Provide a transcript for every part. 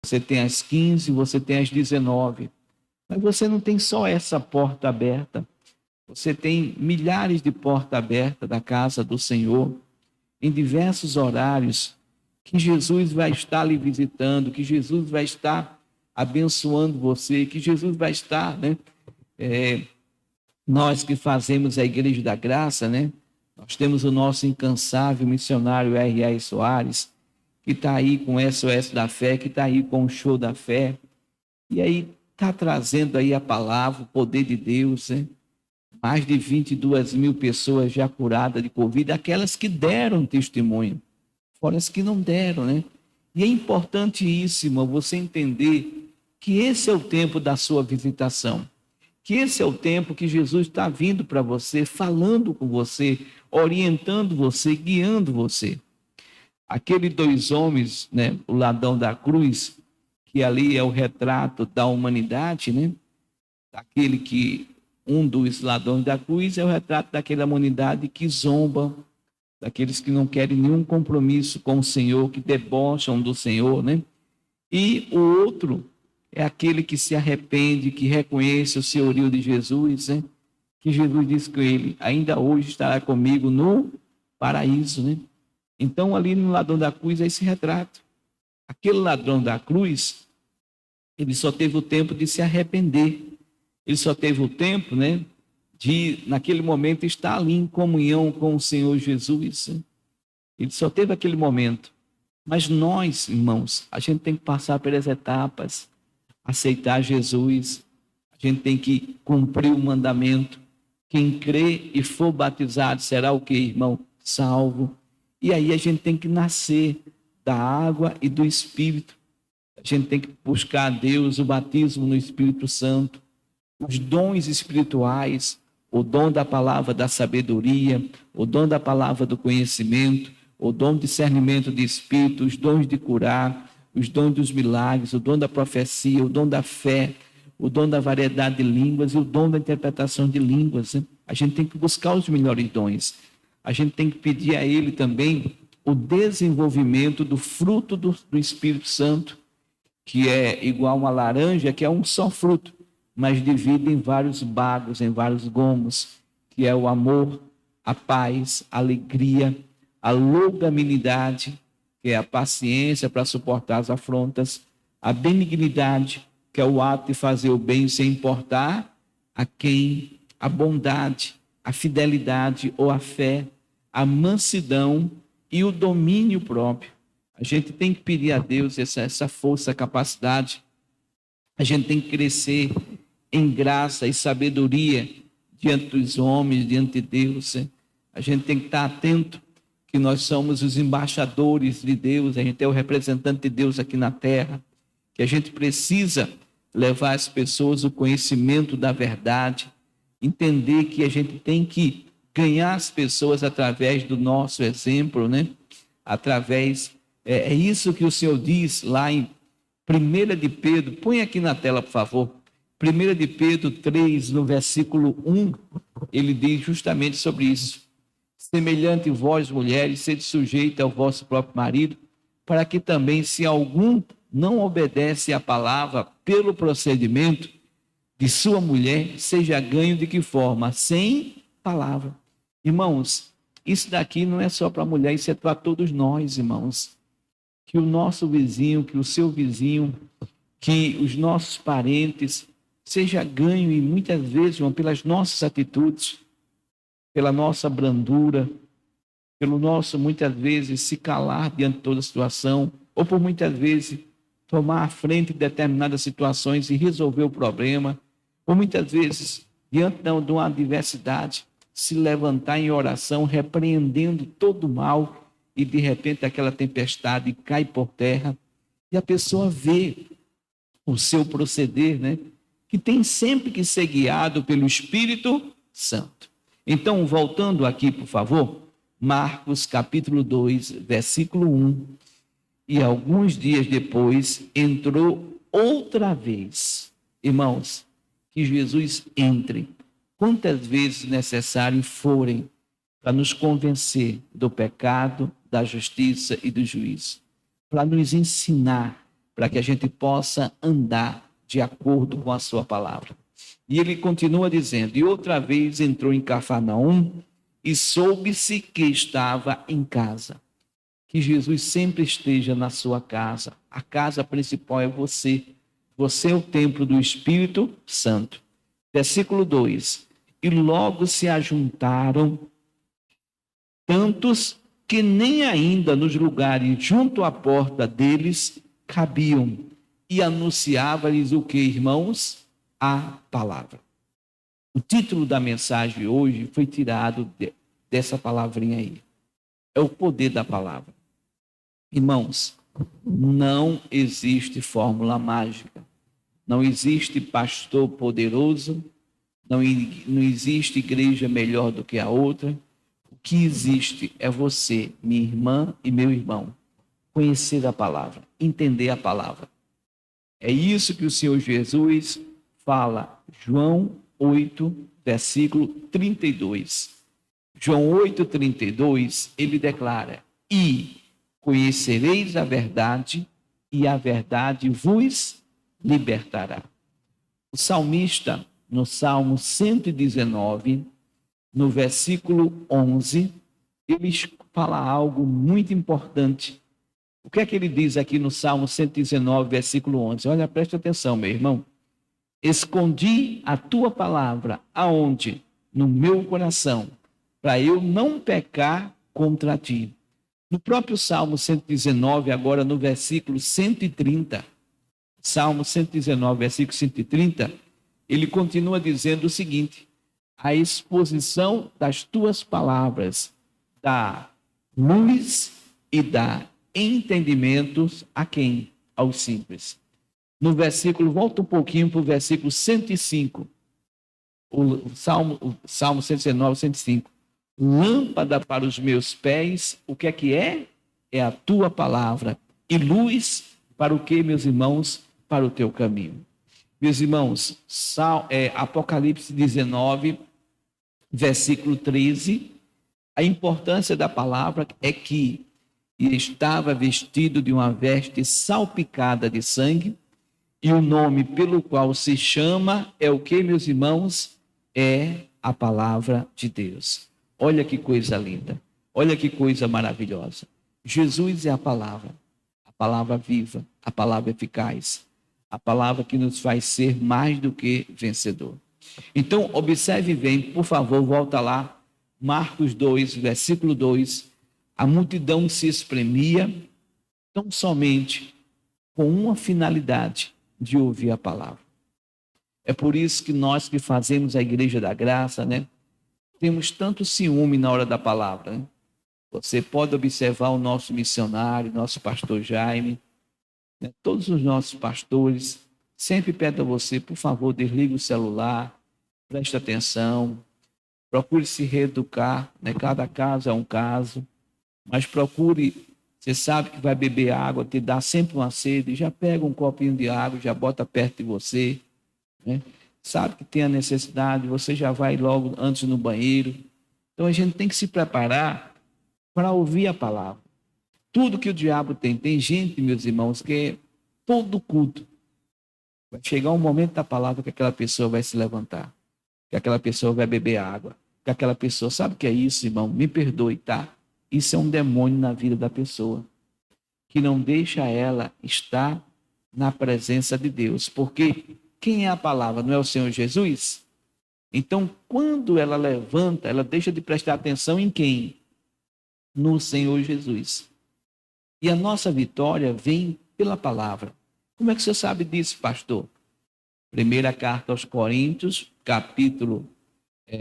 você tem às 15, você tem às 19. Mas você não tem só essa porta aberta. Você tem milhares de portas abertas da casa do Senhor, em diversos horários, que Jesus vai estar lhe visitando, que Jesus vai estar abençoando você, que Jesus vai estar, né? Nós que fazemos a Igreja da Graça, né? Nós temos o nosso incansável missionário R.A. Soares, que está aí com o SOS da Fé, que está aí com o Show da Fé, e aí está trazendo aí a palavra, o poder de Deus, né? Mais de 22 mil pessoas já curadas de Covid, aquelas que deram testemunho, fora as que não deram, né? E é importantíssimo você entender que esse é o tempo da sua visitação, que esse é o tempo que Jesus está vindo para você, falando com você, orientando você, guiando você. Aqueles 2 homens, né, o ladrão da cruz, que ali é o retrato da humanidade, né? Aquele que, um dos ladrões da cruz é o retrato daquela humanidade que zomba, daqueles que não querem nenhum compromisso com o Senhor, que debocham do Senhor, né? E o outro é aquele que se arrepende, que reconhece o senhorio de Jesus, né? Que Jesus disse com ele, ainda hoje estará comigo no paraíso, né? Então, ali no ladrão da cruz é esse retrato. Aquele ladrão da cruz, ele só teve o tempo de se arrepender. Ele só teve o tempo, né, de, naquele momento, estar ali em comunhão com o Senhor Jesus. Né? Ele só teve aquele momento. Mas nós, irmãos, a gente tem que passar pelas etapas, aceitar Jesus, a gente tem que cumprir o mandamento. Quem crê e for batizado será o que, irmão? Salvo. E aí a gente tem que nascer da água e do Espírito. A gente tem que buscar a Deus, o batismo no Espírito Santo, os dons espirituais, o dom da palavra da sabedoria, o dom da palavra do conhecimento, o dom de discernimento de espírito, os dons de curar, os dons dos milagres, o dom da profecia, o dom da fé, o dom da variedade de línguas e o dom da interpretação de línguas. Né? A gente tem que buscar os melhores dons. A gente tem que pedir a Ele também o desenvolvimento do fruto do Espírito Santo, que é igual a uma laranja, que é um só fruto, mas divide em vários bagos, em vários gomos, que é o amor, a paz, a alegria, a longanimidade, que é a paciência para suportar as afrontas, a benignidade, que é o ato de fazer o bem sem importar a quem, a bondade, a fidelidade ou a fé, a mansidão e o domínio próprio. A gente tem que pedir a Deus essa força, essa capacidade. A gente tem que crescer em graça e sabedoria diante dos homens, diante de Deus. A gente tem que estar atento que nós somos os embaixadores de Deus, a gente é o representante de Deus aqui na terra, que a gente precisa levar às pessoas o conhecimento da verdade, entender que a gente tem que ganhar as pessoas através do nosso exemplo, né? Através, é isso que o Senhor diz lá em 1 de Pedro, põe aqui na tela, por favor, 1 de Pedro 3, no versículo 1, ele diz justamente sobre isso. Semelhante vós, mulheres, sede sujeita ao vosso próprio marido, para que também, se algum não obedece à palavra pelo procedimento de sua mulher, seja ganho de que forma? Sem palavra. Irmãos, isso daqui não é só para a mulher, isso é para todos nós, irmãos. Que o nosso vizinho, que o seu vizinho, que os nossos parentes, seja ganho, e muitas vezes, irmão, pelas nossas atitudes, pela nossa brandura, pelo nosso, muitas vezes, se calar diante de toda a situação, ou por muitas vezes tomar a frente de determinadas situações e resolver o problema, ou muitas vezes, diante de uma adversidade, se levantar em oração, repreendendo todo o mal, e de repente aquela tempestade cai por terra, e a pessoa vê o seu proceder, né? Que tem sempre que ser guiado pelo Espírito Santo. Então, voltando aqui, por favor, Marcos capítulo 2, versículo 1. E alguns dias depois, entrou outra vez. Irmãos, que Jesus entre quantas vezes necessário forem para nos convencer do pecado, da justiça e do juízo, para nos ensinar, para que a gente possa andar de acordo com a sua palavra. E ele continua dizendo: e outra vez entrou em Cafarnaum e soube-se que estava em casa. Que Jesus sempre esteja na sua casa. A casa principal é você. Você é o templo do Espírito Santo. Versículo 2. E logo se ajuntaram tantos que nem ainda nos lugares junto à porta deles cabiam. E anunciava-lhes o que, irmãos? A palavra. O título da mensagem hoje foi tirado dessa palavrinha aí. É o poder da palavra. Irmãos, não existe fórmula mágica. Não existe pastor poderoso. Não existe igreja melhor do que a outra. O que existe é você, minha irmã e meu irmão, conhecer a palavra, entender a palavra. É isso que o Senhor Jesus fala, João 8, versículo 32. João 8, 32, ele declara: e conhecereis a verdade, e a verdade vos libertará. O salmista, no Salmo 119, no versículo 11, ele fala algo muito importante. O que é que ele diz aqui no Salmo 119, versículo 11? Olha, preste atenção, meu irmão. Escondi a tua palavra, aonde? No meu coração, para eu não pecar contra ti. No próprio Salmo 119, agora no versículo 130, Salmo 119, versículo 130, ele continua dizendo o seguinte: a exposição das tuas palavras dá luz e dá entendimentos a quem? Aos simples. No versículo, volta um pouquinho para o versículo 105, o Salmo 119, 105. Lâmpada para os meus pés, o que é? É a tua palavra. E luz para o que, meus irmãos? Para o teu caminho. Meus irmãos, Apocalipse 19, versículo 13, a importância da palavra é que estava vestido de uma veste salpicada de sangue, e o nome pelo qual se chama é o que, meus irmãos? É a palavra de Deus. Olha que coisa linda, olha que coisa maravilhosa. Jesus é a palavra viva, a palavra eficaz, a palavra que nos faz ser mais do que vencedor. Então, observe bem, por favor, volta lá, Marcos 2, versículo 2, a multidão se espremia tão somente com uma finalidade, de ouvir a palavra. É por isso que nós que fazemos a Igreja da Graça, né, temos tanto ciúme na hora da palavra. Né? Você pode observar o nosso missionário, nosso pastor Jaime, né, todos os nossos pastores sempre pedem a você, por favor, desligue o celular, preste atenção, procure se reeducar, né? Cada caso é um caso, mas procure. Você sabe que vai beber água, te dá sempre uma sede, já pega um copinho de água, já bota perto de você, né? Sabe que tem a necessidade, você já vai logo antes no banheiro. Então a gente tem que se preparar para ouvir a palavra. Tudo que o diabo tem gente, meus irmãos, que é todo culto. Vai chegar um momento da palavra que aquela pessoa vai se levantar, que aquela pessoa vai beber água, que aquela pessoa, sabe o que é isso, irmão? Me perdoe, tá? Isso é um demônio na vida da pessoa, que não deixa ela estar na presença de Deus. Porque quem é a palavra? Não é o Senhor Jesus? Então, quando ela levanta, ela deixa de prestar atenção em quem? No Senhor Jesus. E a nossa vitória vem pela palavra. Como é que você sabe disso, pastor? Primeira carta aos Coríntios, capítulo 1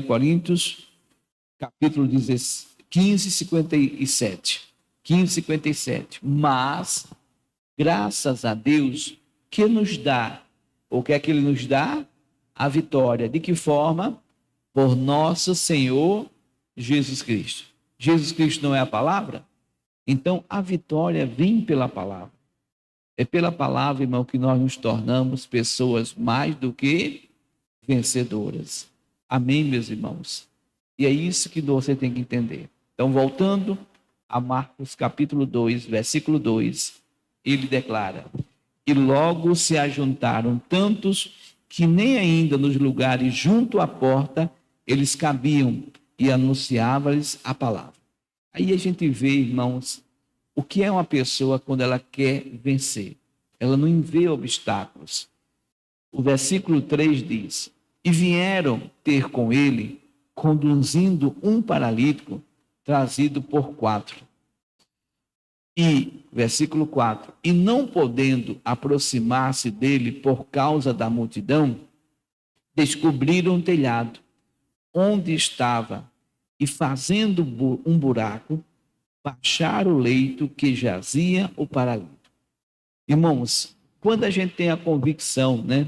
Coríntios, capítulo 15, 57. 15, 57. Mas, graças a Deus, que nos dá, o que é que ele nos dá? A vitória. De que forma? Por nosso Senhor Jesus Cristo. Jesus Cristo não é a palavra? Então, a vitória vem pela palavra. É pela palavra, irmão, que nós nos tornamos pessoas mais do que vencedoras. Amém, meus irmãos? E é isso que você tem que entender. Então, voltando, a Marcos capítulo 2, versículo 2, ele declara: e logo se ajuntaram tantos que nem ainda nos lugares junto à porta eles cabiam, e anunciava-lhes a palavra. Aí a gente vê, irmãos, o que é uma pessoa quando ela quer vencer. Ela não vê obstáculos. O versículo 3 diz: e vieram ter com ele, conduzindo um paralítico, trazido por 4. E, versículo 4, e não podendo aproximar-se dele por causa da multidão, descobriram um telhado onde estava, e fazendo um buraco, baixaram o leito que jazia o paralítico. Irmãos, quando a gente tem a convicção, né,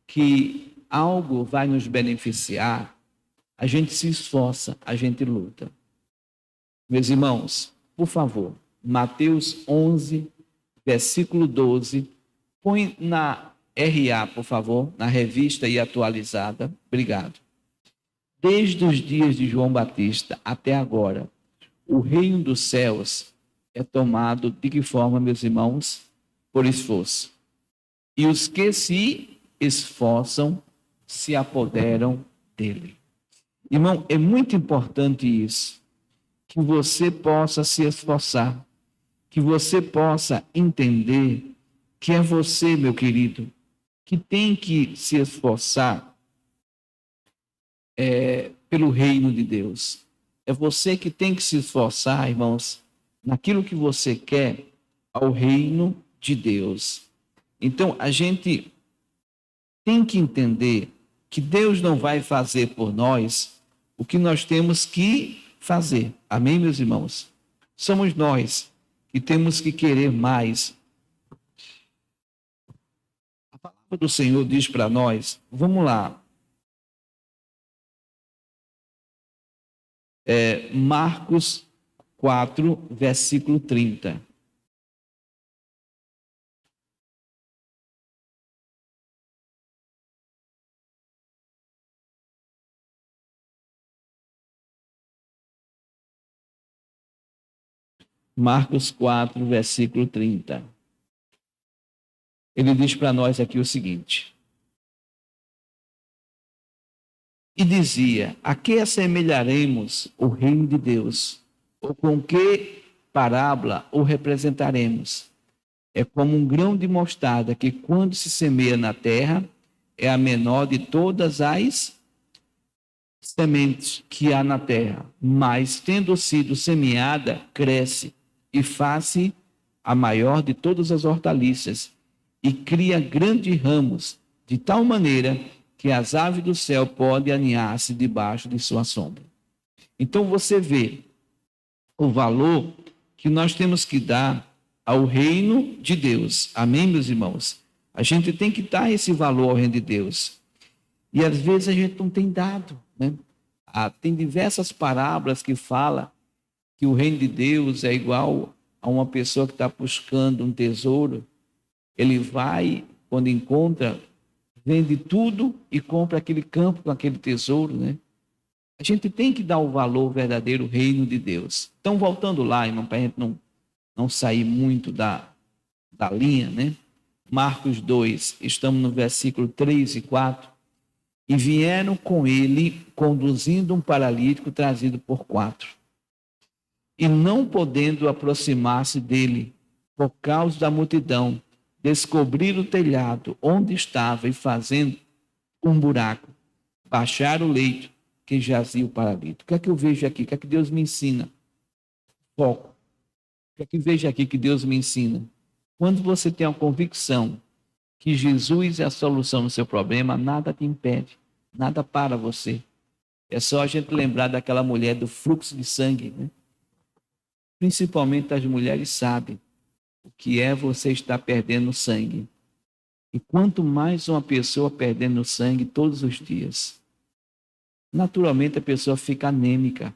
que algo vai nos beneficiar, a gente se esforça, a gente luta. Meus irmãos, por favor, Mateus 11, versículo 12, põe na RA, por favor, na revista e atualizada. Obrigado. Desde os dias de João Batista até agora, o reino dos céus é tomado de que forma, meus irmãos? Por esforço. E os que se esforçam se apoderam dele. Irmão, é muito importante isso, que você possa se esforçar, que você possa entender que é você, meu querido, que tem que se esforçar pelo reino de Deus. É você que tem que se esforçar, irmãos, naquilo que você quer ao reino de Deus. Então, a gente tem que entender que Deus não vai fazer por nós o que nós temos que fazer. Amém, meus irmãos? Somos nós que temos que querer mais. A palavra do Senhor diz para nós, vamos lá, Marcos 4, versículo 30. Marcos 4, versículo 30. Ele diz para nós aqui o seguinte: e dizia: a que assemelharemos o reino de Deus? Ou com que parábola o representaremos? É como um grão de mostarda que, quando se semeia na terra, é a menor de todas as sementes que há na terra, mas, tendo sido semeada, cresce e faz-se a maior de todas as hortaliças e cria grandes ramos, de tal maneira que as aves do céu podem aninhar-se debaixo de sua sombra. Então você vê o valor que nós temos que dar ao reino de Deus. Amém, meus irmãos? A gente tem que dar esse valor ao reino de Deus. E às vezes a gente não tem dado, né? Tem diversas parábolas que falam que o reino de Deus é igual a uma pessoa que está buscando um tesouro. Ele vai, quando encontra, vende tudo e compra aquele campo com aquele tesouro, né? A gente tem que dar o valor verdadeiro ao reino de Deus. Então, voltando lá, irmão, para a gente não sair muito da linha, né? Marcos 2, estamos no versículo 3 e 4. E vieram com ele, conduzindo um paralítico trazido por 4. E não podendo aproximar-se dele, por causa da multidão, descobriram o telhado onde estava e, fazendo um buraco, baixaram o leito que jazia o paralítico. O que é que eu vejo aqui? O que é que Deus me ensina? Foco. O que é que eu vejo aqui que Deus me ensina? Quando você tem a convicção que Jesus é a solução do seu problema, nada te impede, nada para você. É só a gente lembrar daquela mulher do fluxo de sangue, né? Principalmente as mulheres sabem o que é você estar perdendo sangue. E quanto mais uma pessoa perdendo sangue todos os dias, naturalmente a pessoa fica anêmica.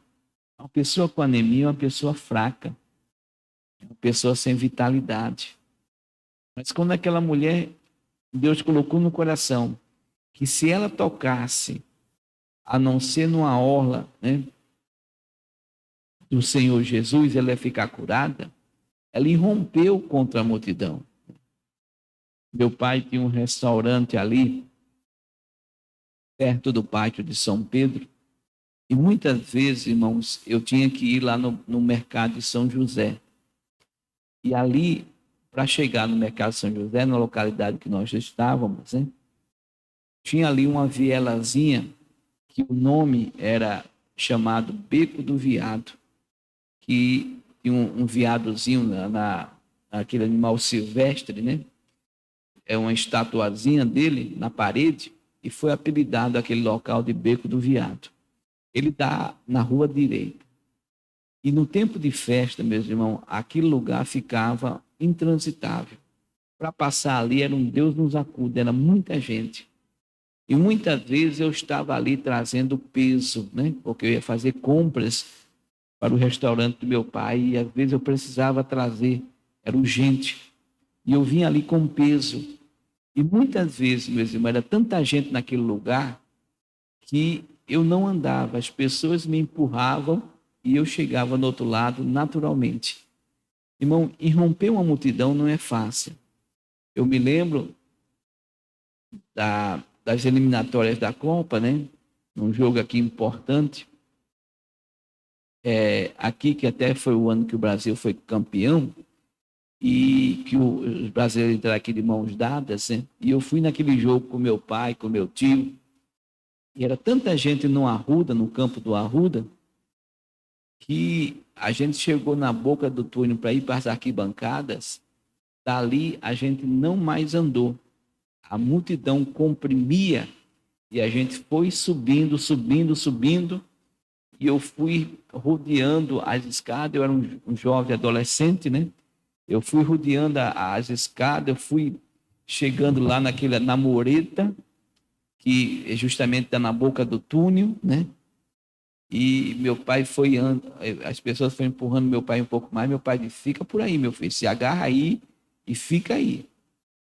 Uma pessoa com anemia é uma pessoa fraca, é uma pessoa sem vitalidade. Mas quando aquela mulher, Deus colocou no coração que se ela tocasse, a não ser numa orla, né, do Senhor Jesus, ela ia ficar curada, ela irrompeu contra a multidão. Meu pai tinha um restaurante ali, perto do pátio de São Pedro, e muitas vezes, irmãos, eu tinha que ir lá no mercado de São José. E ali, para chegar no mercado de São José, na localidade que nós estávamos, né, tinha ali uma vielazinha, que o nome era chamado Beco do Veado, que tinha um veadozinho naquele animal silvestre, né? É uma estatuazinha dele na parede, e foi apelidado aquele local de Beco do Veado. Ele está na rua direita. E no tempo de festa, meus irmãos, aquele lugar ficava intransitável. Para passar ali era um Deus nos acuda, era muita gente. E muitas vezes eu estava ali trazendo peso, né? Porque eu ia fazer compras para o restaurante do meu pai e às vezes eu precisava trazer, era urgente. E eu vinha ali com peso. E muitas vezes, meus irmãos, era tanta gente naquele lugar que eu não andava, as pessoas me empurravam e eu chegava no outro lado naturalmente. Irmão, irromper uma multidão não é fácil. Eu me lembro das eliminatórias da Copa, né? Um jogo aqui importante, aqui que até foi o ano que o Brasil foi campeão e que os brasileiros entraram aqui de mãos dadas, né? E eu fui naquele jogo com meu pai, com meu tio, e era tanta gente no Arruda, no campo do Arruda, que a gente chegou na boca do túnel para ir para as arquibancadas, dali a gente não mais andou. A multidão comprimia e a gente foi subindo, subindo, subindo, e eu fui rodeando as escadas, eu era um jovem adolescente, né? Eu fui rodeando as escadas, eu fui chegando lá na mureta, que justamente está na boca do túnel, né? E meu pai foi, as pessoas foram empurrando meu pai um pouco mais, meu pai disse, fica por aí, meu filho, se agarra aí e fica aí.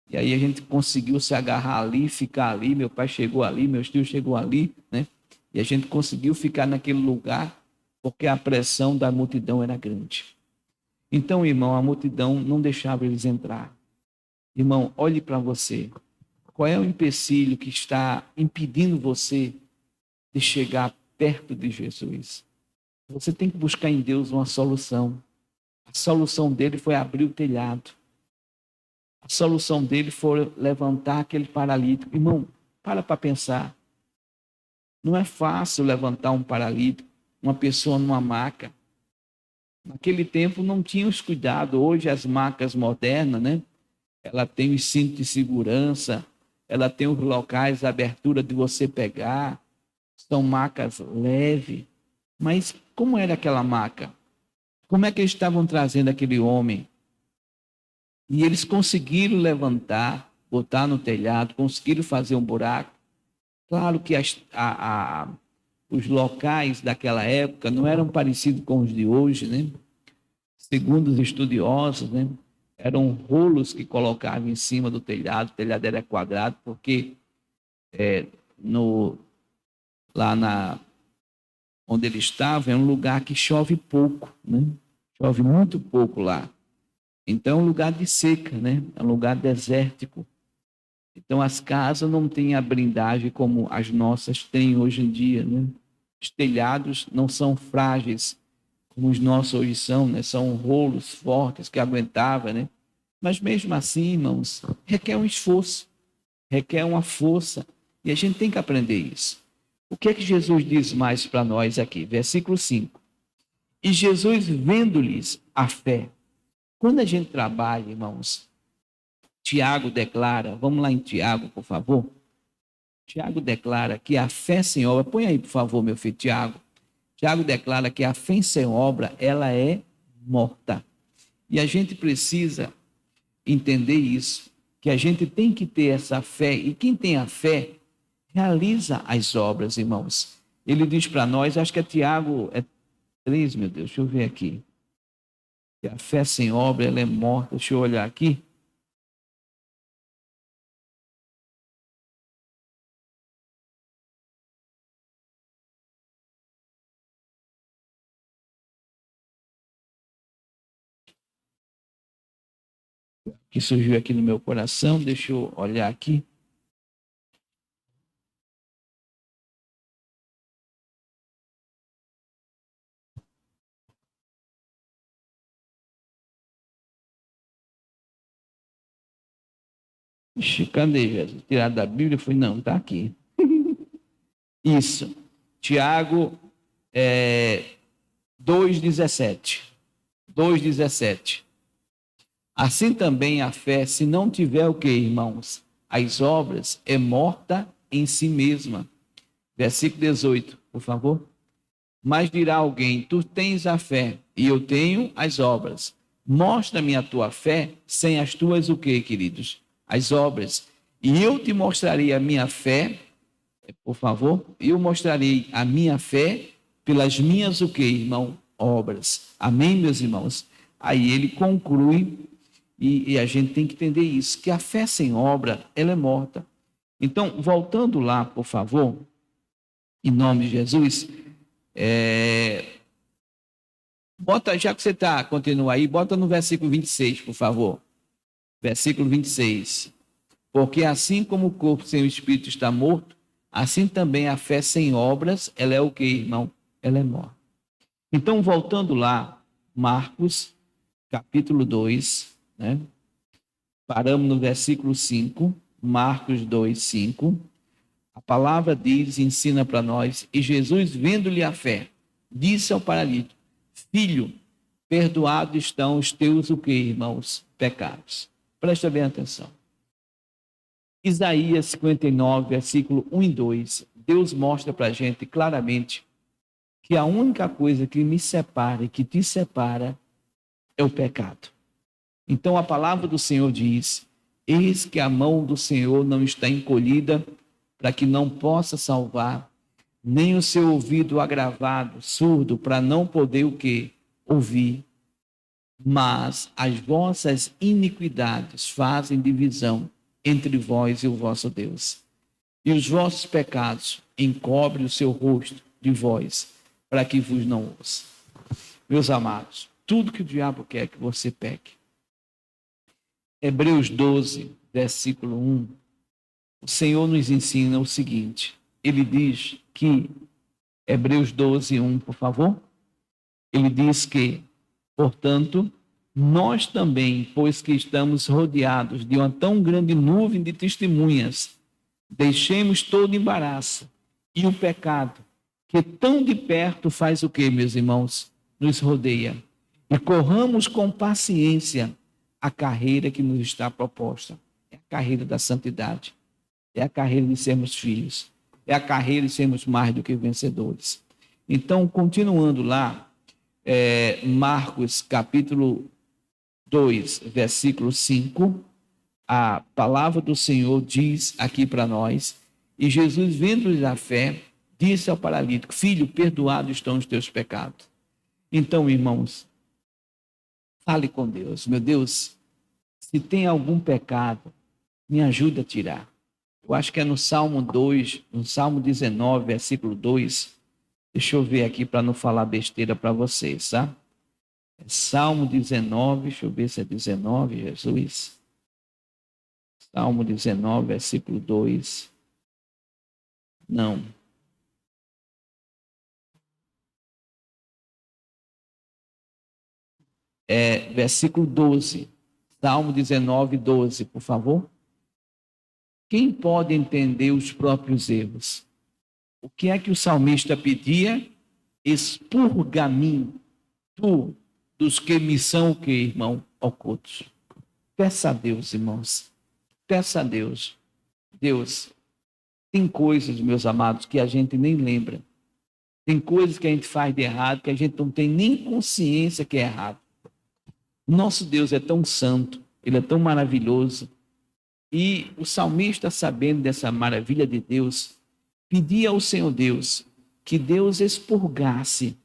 E aí a gente conseguiu se agarrar ali, ficar ali, meu pai chegou ali, meus tios chegou ali, né? E a gente conseguiu ficar naquele lugar porque a pressão da multidão era grande. Então, irmão, a multidão não deixava eles entrar. Irmão, olhe para você. Qual é o empecilho que está impedindo você de chegar perto de Jesus? Você tem que buscar em Deus uma solução. A solução dele foi abrir o telhado. A solução dele foi levantar aquele paralítico. Irmão, para pensar. Não é fácil levantar um paralítico, uma pessoa numa maca. Naquele tempo não tinha os cuidados. Hoje as macas modernas, né? Ela tem os cintos de segurança, ela tem os locais de abertura de você pegar. São macas leves. Mas como era aquela maca? Como é que eles estavam trazendo aquele homem? E eles conseguiram levantar, botar no telhado, conseguiram fazer um buraco. Claro que os locais daquela época não eram parecidos com os de hoje, né? Segundo os estudiosos, né? Eram rolos que colocavam em cima do telhado, o telhado era quadrado, porque no, lá onde ele estava é um lugar que chove pouco, né? Chove muito pouco lá. Então é um lugar de seca, né? É um lugar desértico. Então as casas não têm a blindagem como as nossas têm hoje em dia, né? Os telhados não são frágeis como os nossos hoje são, né? São rolos fortes que aguentavam, né? Mas mesmo assim, irmãos, requer um esforço, requer uma força, e a gente tem que aprender isso. O que é que Jesus diz mais para nós aqui? Versículo 5. E Jesus, vendo-lhes a fé. Quando a gente trabalha, irmãos, Tiago declara, vamos lá em Tiago, por favor. Tiago declara que a fé sem obra, põe aí, por favor, meu filho, Tiago. Tiago declara que a fé sem obra, ela é morta. E a gente precisa entender isso, que a gente tem que ter essa fé, e quem tem a fé, realiza as obras, irmãos. Ele diz para nós, acho que é Tiago 3, meu Deus, deixa eu ver aqui. Que a fé sem obra, ela é morta. Deixa eu olhar aqui. que surgiu aqui no meu coração. Deixa eu olhar aqui. Ixi, cadê, Jesus? Tirado da Bíblia? Foi, não, está aqui. Isso. Tiago 2,17. 2,17. Assim também a fé, se não tiver o que, irmãos? As obras é morta em si mesma. Versículo 18, por favor. Mas dirá alguém, tu tens a fé e eu tenho as obras. Mostra-me a tua fé sem as tuas o quê, queridos? As obras. E eu te mostrarei a minha fé, por favor, eu mostrarei a minha fé pelas minhas o quê, irmão? Obras. Amém, meus irmãos? Aí ele conclui, e a gente tem que entender isso, que a fé sem obra, ela é morta. Então, voltando lá, por favor, em nome de Jesus, bota, já que você está, continua aí, bota no versículo 26, por favor. Versículo 26. Porque assim como o corpo sem o espírito está morto, assim também a fé sem obras, ela é o que, irmão? Ela é morta. Então, voltando lá, Marcos, capítulo 2, né? Paramos no versículo 5, Marcos 2, 5. A palavra diz, ensina para nós, e Jesus, vendo-lhe a fé, disse ao paralítico, filho, perdoados estão os teus, o que, irmãos? Pecados. Presta bem atenção. Isaías 59, versículo 1 e 2, Deus mostra para a gente claramente que a única coisa que me separa e que te separa é o pecado. Então a palavra do Senhor diz, eis que a mão do Senhor não está encolhida para que não possa salvar, nem o seu ouvido agravado, surdo, para não poder o quê? Ouvir. Mas as vossas iniquidades fazem divisão entre vós e o vosso Deus. E os vossos pecados encobrem o seu rosto de vós, para que vos não ouça. Meus amados, tudo que o diabo quer que você peque. Hebreus 12, versículo 1, o Senhor nos ensina o seguinte, ele diz que, Hebreus 12, 1, por favor, ele diz que, portanto, nós também, pois que estamos rodeados de uma tão grande nuvem de testemunhas, deixemos todo embaraço e o pecado, que tão de perto faz o que, meus irmãos? Nos rodeia. E corramos com paciência a carreira que nos está proposta. É a carreira da santidade. É a carreira de sermos filhos. É a carreira de sermos mais do que vencedores. Então, continuando lá, Marcos capítulo 2, versículo 5, a palavra do Senhor diz aqui para nós, e Jesus, vendo-lhes a fé, disse ao paralítico, filho, perdoados estão os teus pecados. Então, irmãos, fale com Deus. Meu Deus, se tem algum pecado, me ajuda a tirar. Eu acho que é no Salmo 2, no Salmo 19, versículo 2. Deixa eu ver aqui para não falar besteira para vocês, tá? É Salmo 19, deixa eu ver se é 19, Jesus. Salmo 19, versículo 2. Não. Versículo 12. Salmo 19, 12, por favor. Quem pode entender os próprios erros? O que é que o salmista pedia? Expurga-me, tu, dos que me são o que, irmão? Ocultos. Peça a Deus, irmãos. Peça a Deus. Deus, tem coisas, meus amados, que a gente nem lembra. Tem coisas que a gente faz de errado que a gente não tem nem consciência que é errado. Nosso Deus é tão santo, ele é tão maravilhoso. E o salmista, sabendo dessa maravilha de Deus, pedia ao Senhor Deus que Deus expurgasse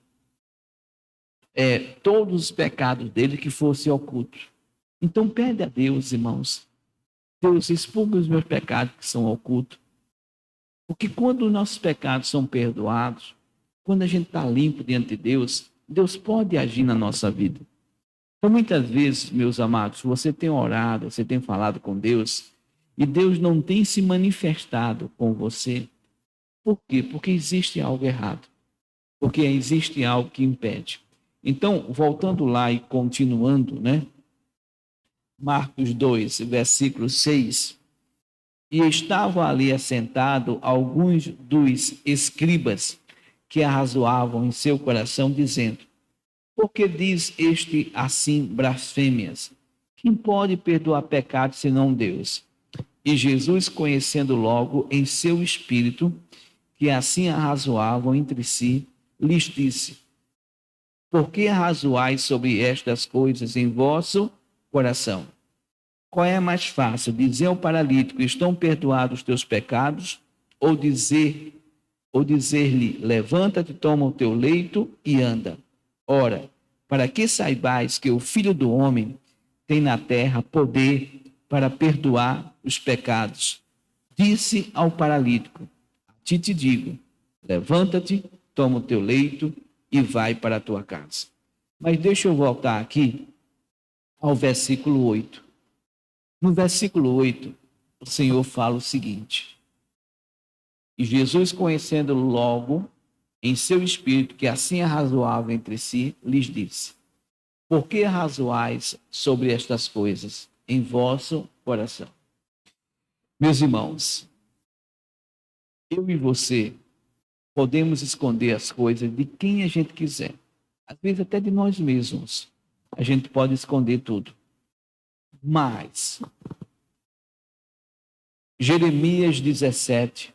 todos os pecados dele que fossem ocultos. Então pede a Deus, irmãos, Deus, expurga os meus pecados que são ocultos. Porque quando os nossos pecados são perdoados, quando a gente está limpo diante de Deus, Deus pode agir na nossa vida. Então, muitas vezes, meus amados, você tem orado, você tem falado com Deus, e Deus não tem se manifestado com você. Por quê? Porque existe algo errado. Porque existe algo que impede. Então, voltando lá e continuando, né? Marcos 2, versículo 6. E estavam ali assentados alguns dos escribas que arrazoavam em seu coração, dizendo: por que diz este assim blasfêmias? Quem pode perdoar pecados senão Deus? E Jesus, conhecendo logo em seu espírito que assim arrazoavam entre si, lhes disse: por que arrazoais sobre estas coisas em vosso coração? Qual é mais fácil, dizer ao paralítico: estão perdoados os teus pecados, ou dizer-lhe: levanta-te, toma o teu leito e anda? Ora, para que saibais que o Filho do Homem tem na terra poder para perdoar os pecados, disse ao paralítico: a ti te digo, levanta-te, toma o teu leito e vai para a tua casa. Mas deixa eu voltar aqui ao versículo 8. No versículo 8, o Senhor fala o seguinte: e Jesus, conhecendo logo em seu espírito que assim arrazoava entre si, lhes disse: por que arrazoais sobre estas coisas em vosso coração? Meus irmãos, eu e você podemos esconder as coisas de quem a gente quiser. Às vezes até de nós mesmos. A gente pode esconder tudo. Mas Jeremias 17,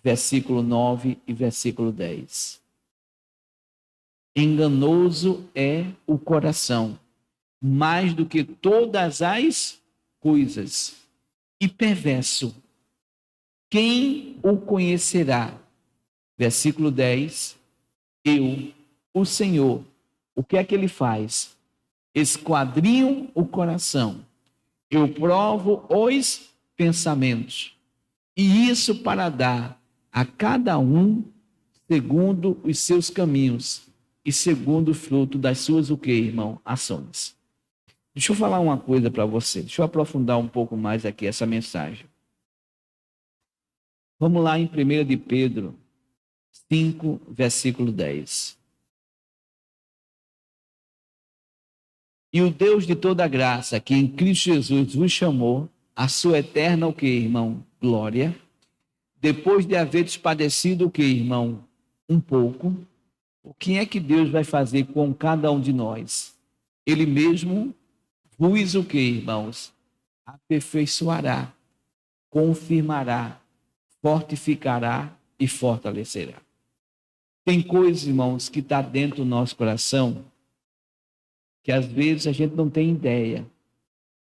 versículo 9 e versículo 10. Enganoso é o coração, mais do que todas as coisas, e perverso. Quem o conhecerá? Versículo 10. Eu, o Senhor, o que é que ele faz? Esquadrinho o coração. Eu provo os pensamentos. E isso para dar a cada um segundo os seus caminhos e segundo o fruto das suas, o que, irmão? Ações. Deixa eu falar uma coisa para você. Deixa eu aprofundar um pouco mais aqui essa mensagem. Vamos lá em 1 de Pedro 5, versículo 10. E o Deus de toda graça, que em Cristo Jesus vos chamou, a sua eterna, o que, irmão? Glória. Depois de haveres padecido, o que, irmão? Um pouco. O que é que Deus vai fazer com cada um de nós? Ele mesmo vos, o que, irmãos? Aperfeiçoará, confirmará, fortificará e fortalecerá. Tem coisas, irmãos, que está dentro do nosso coração que às vezes a gente não tem ideia,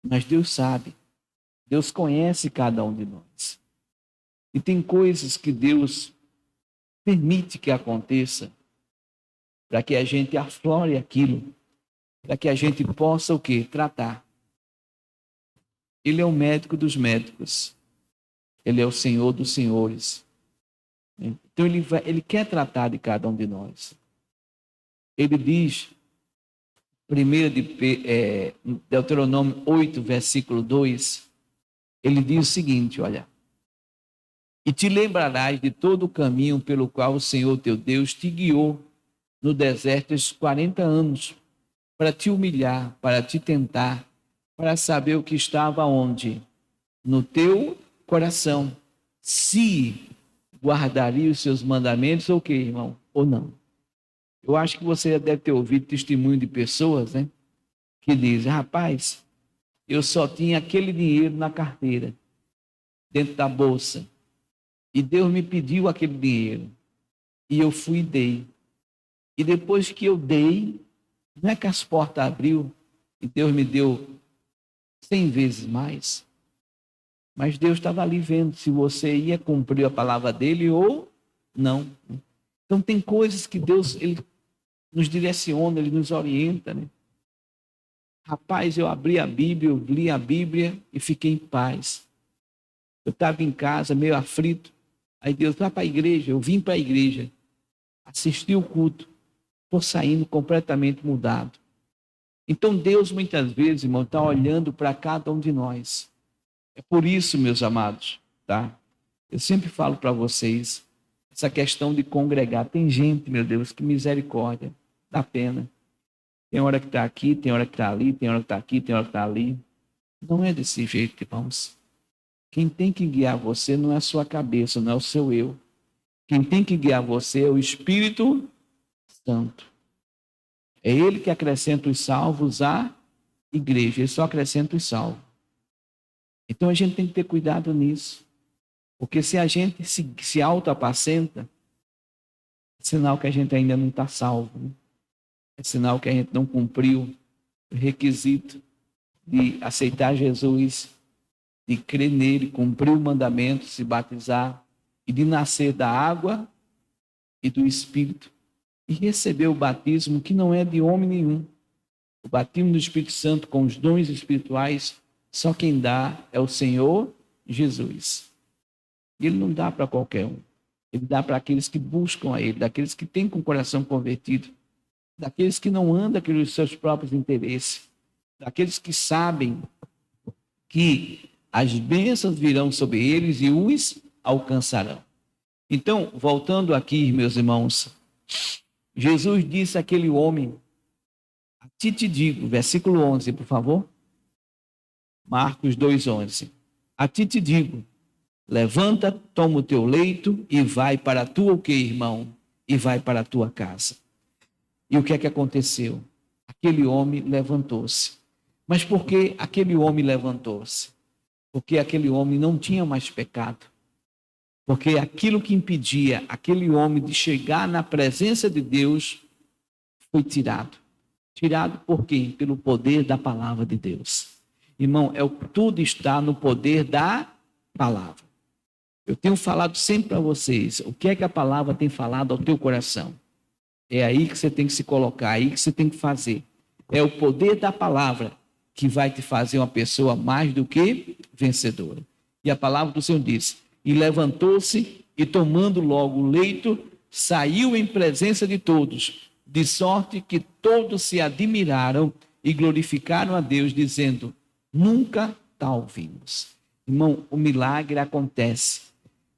mas Deus sabe. Deus conhece cada um de nós. E tem coisas que Deus permite que aconteça para que a gente aflore aquilo, para que a gente possa o quê? Tratar. Ele é o médico dos médicos. Ele é o Senhor dos senhores. Então ele quer tratar de cada um de nós. Ele diz, Deuteronômio 8, versículo 2, ele diz o seguinte, olha: e te lembrarás de todo o caminho pelo qual o Senhor teu Deus te guiou no deserto estes 40 anos, para te humilhar, para te tentar, para saber o que estava onde? No teu coração, se guardaria os seus mandamentos ou o que, irmão? Ou não. Eu acho que você já deve ter ouvido testemunho de pessoas, né? Que dizem: rapaz, eu só tinha aquele dinheiro na carteira, dentro da bolsa, e Deus me pediu aquele dinheiro, e eu fui e dei. E depois que eu dei, não é que as portas abriu e Deus me deu 100 vezes mais, mas Deus estava ali vendo se você ia cumprir a palavra dele ou não. Então tem coisas que Deus ele nos direciona, ele nos orienta, né? Rapaz, eu abri a Bíblia, eu li a Bíblia e fiquei em paz. Eu estava em casa meio aflito, aí Deus vai para a igreja, eu vim para a igreja, assisti o culto, estou saindo completamente mudado. Então Deus muitas vezes, irmão, está olhando para cada um de nós. É por isso, meus amados, tá? Eu sempre falo para vocês, essa questão de congregar. Tem gente, meu Deus, que misericórdia, dá pena. Tem hora que está aqui, tem hora que está ali, tem hora que está aqui, tem hora que está ali. Não é desse jeito, irmãos. Quem tem que guiar você não é a sua cabeça, não é o seu eu. Quem tem que guiar você é o Espírito Santo. É ele que acrescenta os salvos à igreja. Ele só acrescenta os salvos. Então a gente tem que ter cuidado nisso. Porque se a gente se auto-apacenta, é sinal que a gente ainda não está salvo. Né? É sinal que a gente não cumpriu o requisito de aceitar Jesus, de crer nele, cumprir o mandamento, se batizar e de nascer da água e do Espírito e receber o batismo que não é de homem nenhum. O batismo do Espírito Santo com os dons espirituais, só quem dá é o Senhor Jesus. E ele não dá para qualquer um. Ele dá para aqueles que buscam a ele, daqueles que têm com o coração convertido, daqueles que não andam pelos seus próprios interesses, daqueles que sabem que as bênçãos virão sobre eles e os alcançarão. Então, voltando aqui, meus irmãos, Jesus disse àquele homem, a ti te digo, versículo 11, por favor. Marcos 2,11. A ti te digo, levanta, toma o teu leito e vai para a tua, o que, irmão? E vai para a tua casa. E o que é que aconteceu? Aquele homem levantou-se. Mas por que aquele homem levantou-se? Porque aquele homem não tinha mais pecado. Porque aquilo que impedia aquele homem de chegar na presença de Deus foi tirado. Tirado por quem? Pelo poder da palavra de Deus. Irmão, tudo está no poder da palavra. Eu tenho falado sempre para vocês, o que é que a palavra tem falado ao teu coração? É aí que você tem que se colocar, é aí que você tem que fazer. É o poder da palavra que vai te fazer uma pessoa mais do que vencedora. E a palavra do Senhor diz, e levantou-se e tomando logo o leito, saiu em presença de todos, de sorte que todos se admiraram e glorificaram a Deus, dizendo, nunca tal vimos. Irmão, o milagre acontece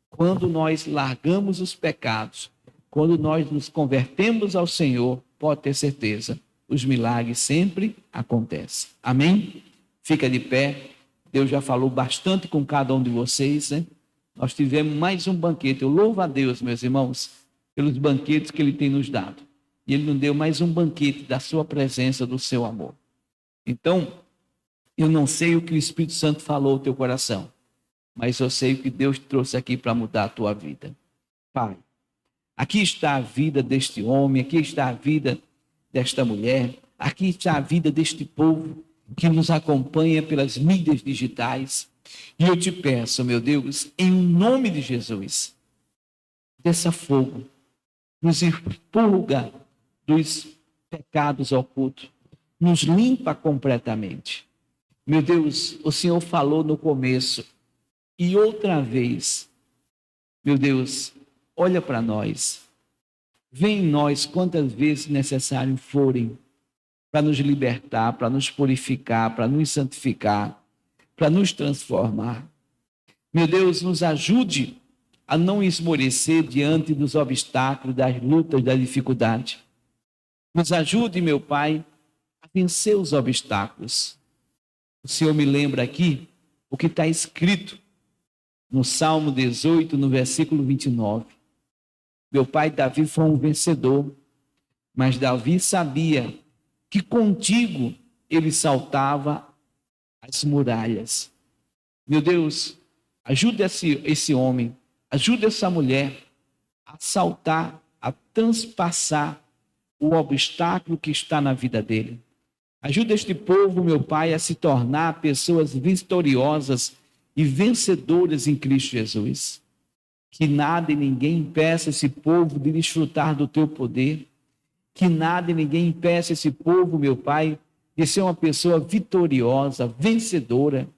quando nós largamos os pecados, quando nós nos convertemos ao Senhor, pode ter certeza, os milagres sempre acontecem. Amém? Fica de pé. Deus já falou bastante com cada um de vocês, né? Nós tivemos mais um banquete. Eu louvo a Deus, meus irmãos, pelos banquetes que Ele tem nos dado. E Ele nos deu mais um banquete da sua presença, do seu amor. Então, eu não sei o que o Espírito Santo falou ao teu coração, mas eu sei o que Deus trouxe aqui para mudar a tua vida. Pai, aqui está a vida deste homem, aqui está a vida desta mulher, aqui está a vida deste povo que nos acompanha pelas mídias digitais. E eu te peço, meu Deus, em nome de Jesus, desça fogo, nos expurga dos pecados ocultos, nos limpa completamente. Meu Deus, o Senhor falou no começo, e outra vez, meu Deus, olha para nós, vem em nós quantas vezes necessário forem, para nos libertar, para nos purificar, para nos santificar, para nos transformar. Meu Deus, nos ajude a não esmorecer diante dos obstáculos, das lutas, da dificuldade. Nos ajude, meu Pai, a vencer os obstáculos. O Senhor me lembra aqui o que está escrito no Salmo 18, no versículo 29. Meu pai Davi foi um vencedor, mas Davi sabia que contigo ele saltava as muralhas. Meu Deus, ajuda esse homem, ajuda essa mulher a saltar, a transpassar o obstáculo que está na vida dele. Ajuda este povo, meu Pai, a se tornar pessoas vitoriosas e vencedoras em Cristo Jesus. Que nada e ninguém impeça esse povo de desfrutar do teu poder. Que nada e ninguém impeça esse povo, meu Pai, de ser uma pessoa vitoriosa, vencedora.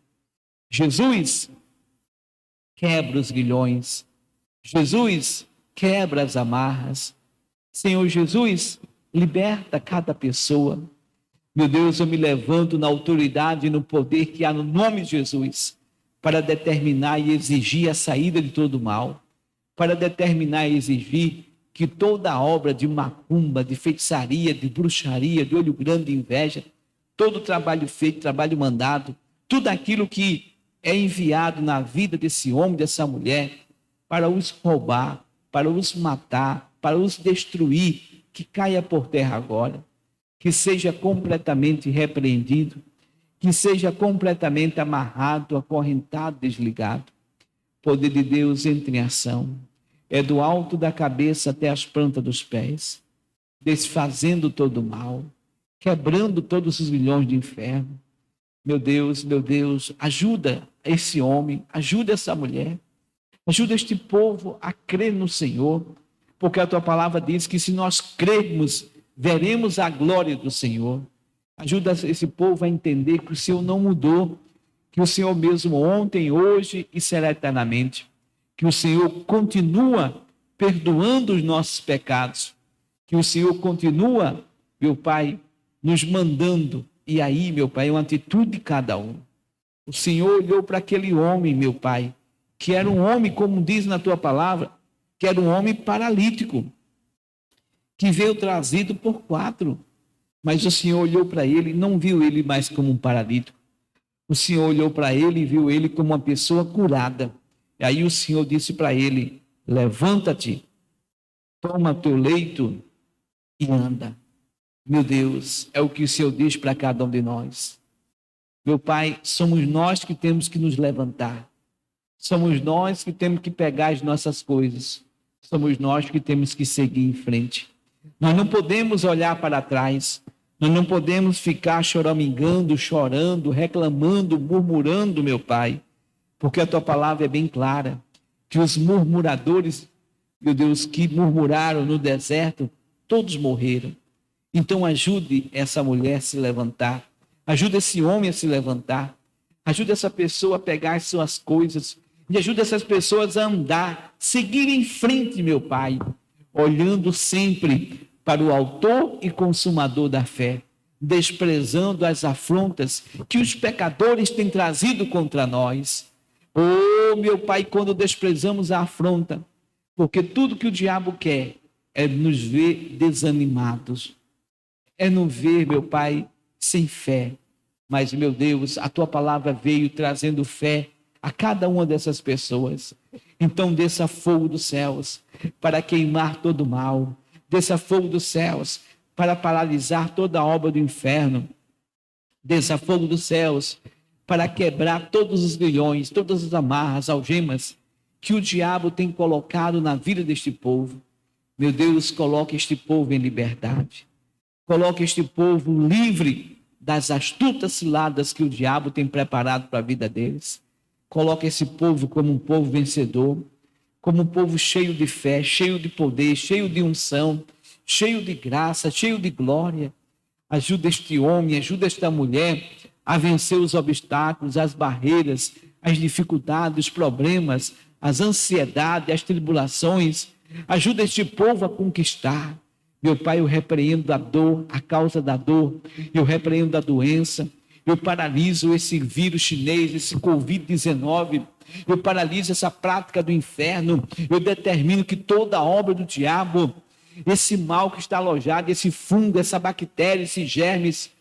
Jesus, quebra os grilhões. Jesus, quebra as amarras. Senhor Jesus, liberta cada pessoa. Meu Deus, eu me levanto na autoridade e no poder que há no nome de Jesus para determinar e exigir a saída de todo mal, para determinar e exigir que toda obra de macumba, de feitiçaria, de bruxaria, de olho grande, de inveja, todo trabalho feito, trabalho mandado, tudo aquilo que é enviado na vida desse homem, dessa mulher, para os roubar, para os matar, para os destruir, que caia por terra agora, que seja completamente repreendido, que seja completamente amarrado, acorrentado, desligado. Poder de Deus entra em ação. É do alto da cabeça até as plantas dos pés, desfazendo todo o mal, quebrando todos os milhões de inferno. Meu Deus, ajuda esse homem, ajuda essa mulher, ajuda este povo a crer no Senhor, porque a tua palavra diz que se nós crermos, veremos a glória do Senhor. Ajuda esse povo a entender que o Senhor não mudou, que o Senhor mesmo ontem, hoje e será eternamente, que o Senhor continua perdoando os nossos pecados, que o Senhor continua, meu Pai, nos mandando. E aí, meu Pai, é uma atitude de cada um. O Senhor olhou para aquele homem, meu Pai, que era um homem, como diz na tua palavra, que era um homem paralítico, que veio trazido por 4. Mas o Senhor olhou para ele e não viu ele mais como um paralítico. O Senhor olhou para ele e viu ele como uma pessoa curada. E aí o Senhor disse para ele: levanta-te, toma teu leito e anda. Meu Deus, é o que o Senhor diz para cada um de nós. Meu Pai, somos nós que temos que nos levantar. Somos nós que temos que pegar as nossas coisas. Somos nós que temos que seguir em frente. Nós não podemos olhar para trás. Nós não podemos ficar choramingando, chorando, reclamando, murmurando, meu Pai. Porque a tua palavra é bem clara, que os murmuradores, meu Deus, que murmuraram no deserto, todos morreram. Então ajude essa mulher a se levantar, ajude esse homem a se levantar, ajude essa pessoa a pegar as suas coisas e ajude essas pessoas a andar, seguir em frente, meu Pai, olhando sempre para o autor e consumador da fé, desprezando as afrontas que os pecadores têm trazido contra nós. Oh, meu Pai, quando desprezamos a afronta, porque tudo que o diabo quer é nos ver desanimados, é nos ver, meu Pai, sem fé. Mas, meu Deus, a tua palavra veio trazendo fé a cada uma dessas pessoas. Então, desça fogo dos céus para queimar todo o mal, desça fogo dos céus para paralisar toda a obra do inferno, desça fogo dos céus para quebrar todos os grilhões, todas as amarras, algemas que o diabo tem colocado na vida deste povo. Meu Deus, coloque este povo em liberdade. Coloque este povo livre das astutas ciladas que o diabo tem preparado para a vida deles. Coloque esse povo como um povo vencedor, como um povo cheio de fé, cheio de poder, cheio de unção, cheio de graça, cheio de glória. Ajuda este homem, ajuda esta mulher a vencer os obstáculos, as barreiras, as dificuldades, os problemas, as ansiedades, as tribulações. Ajuda este povo a conquistar. Meu Pai, eu repreendo a dor, a causa da dor, eu repreendo a doença, eu paraliso esse vírus chinês, esse Covid-19, eu paraliso essa prática do inferno, eu determino que toda obra do diabo, esse mal que está alojado, esse fungo, essa bactéria, esses germes,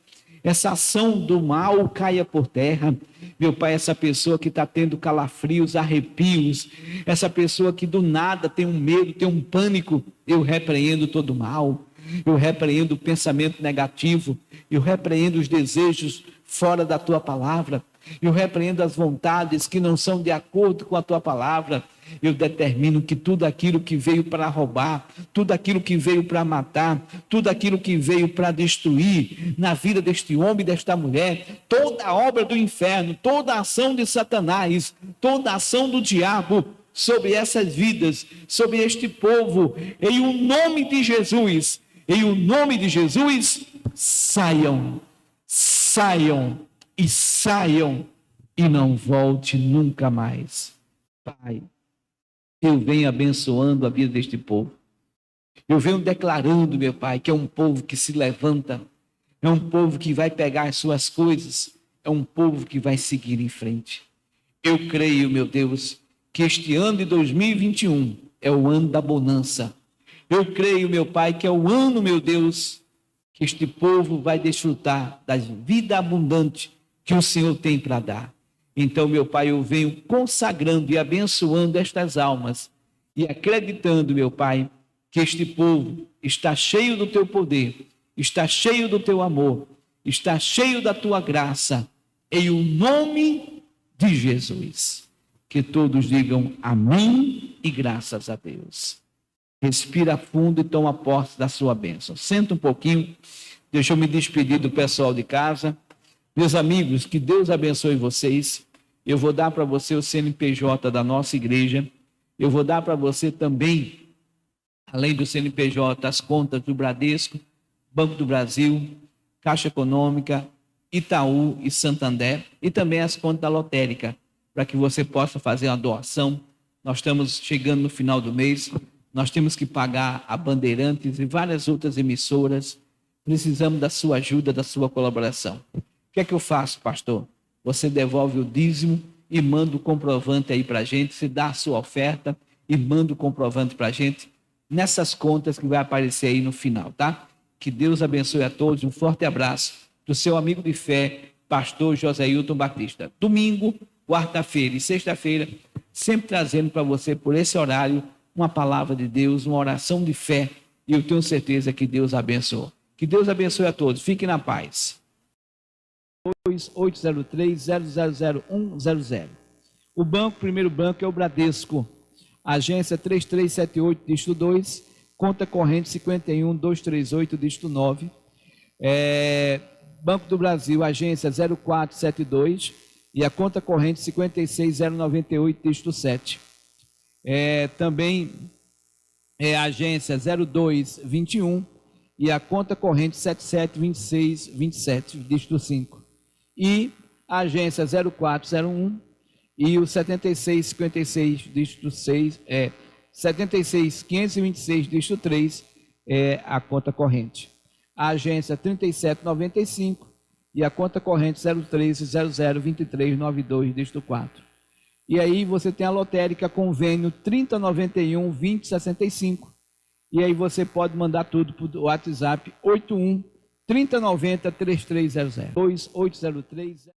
essa ação do mal caia por terra. Meu Pai, essa pessoa que está tendo calafrios, arrepios, essa pessoa que do nada tem um medo, tem um pânico, eu repreendo todo o mal, eu repreendo o pensamento negativo, eu repreendo os desejos fora da tua palavra, eu repreendo as vontades que não são de acordo com a tua palavra. Eu determino que tudo aquilo que veio para roubar, tudo aquilo que veio para matar, tudo aquilo que veio para destruir na vida deste homem e desta mulher, toda a obra do inferno, toda a ação de Satanás, toda a ação do diabo sobre essas vidas, sobre este povo, em o nome de Jesus, em o nome de Jesus, saiam e não volte nunca mais. Pai, eu venho abençoando a vida deste povo. Eu venho declarando, meu Pai, que é um povo que se levanta. é um povo que vai pegar as suas coisas, é um povo que vai seguir em frente. Eu creio, meu Deus, que este ano de 2021 é o ano da bonança. Eu creio, meu Pai, que é o ano, meu Deus, que este povo vai desfrutar da vida abundante que o Senhor tem para dar. Então, meu Pai, eu venho consagrando e abençoando estas almas e acreditando, meu Pai, que este povo está cheio do teu poder, está cheio do teu amor, está cheio da tua graça, em o nome de Jesus. Que todos digam amém e graças a Deus. Respira fundo e toma posse da sua bênção. Senta um pouquinho, deixa eu me despedir do pessoal de casa. Meus amigos, que Deus abençoe vocês. Eu vou dar para você o CNPJ da nossa igreja. Eu vou dar para você também, além do CNPJ, as contas do Bradesco, Banco do Brasil, Caixa Econômica, Itaú e Santander, e também as contas da lotérica, para que você possa fazer uma doação. Nós estamos chegando no final do mês, nós temos que pagar a Bandeirantes e várias outras emissoras. Precisamos da sua ajuda, da sua colaboração. O que é que eu faço, pastor? Você devolve o dízimo e manda o comprovante aí para a gente, se dá a sua oferta e manda o comprovante para a gente, nessas contas que vai aparecer aí no final, tá? Que Deus abençoe a todos, um forte abraço do seu amigo de fé, pastor Joséilton Batista. Domingo, quarta-feira e sexta-feira, sempre trazendo para você, por esse horário, uma palavra de Deus, uma oração de fé, e eu tenho certeza que Deus abençoe. Que Deus abençoe a todos, fiquem na paz. 803-000100. O banco, primeiro banco é o Bradesco, agência 3378, dígito 2, conta corrente 51238, dígito 9. Banco do Brasil, agência 0472 e a conta corrente 56098, dígito 7. Também é a agência 0221 e a conta corrente 772627, dígito 5. E a agência 0401 e o 7656, dígito 6, 76526, dígito 3, é a conta corrente. A agência 3795 e a conta corrente 013002392, dígito 4. E aí você tem a lotérica convênio 3091 2065. E aí você pode mandar tudo para o WhatsApp 81 3090 3300 2803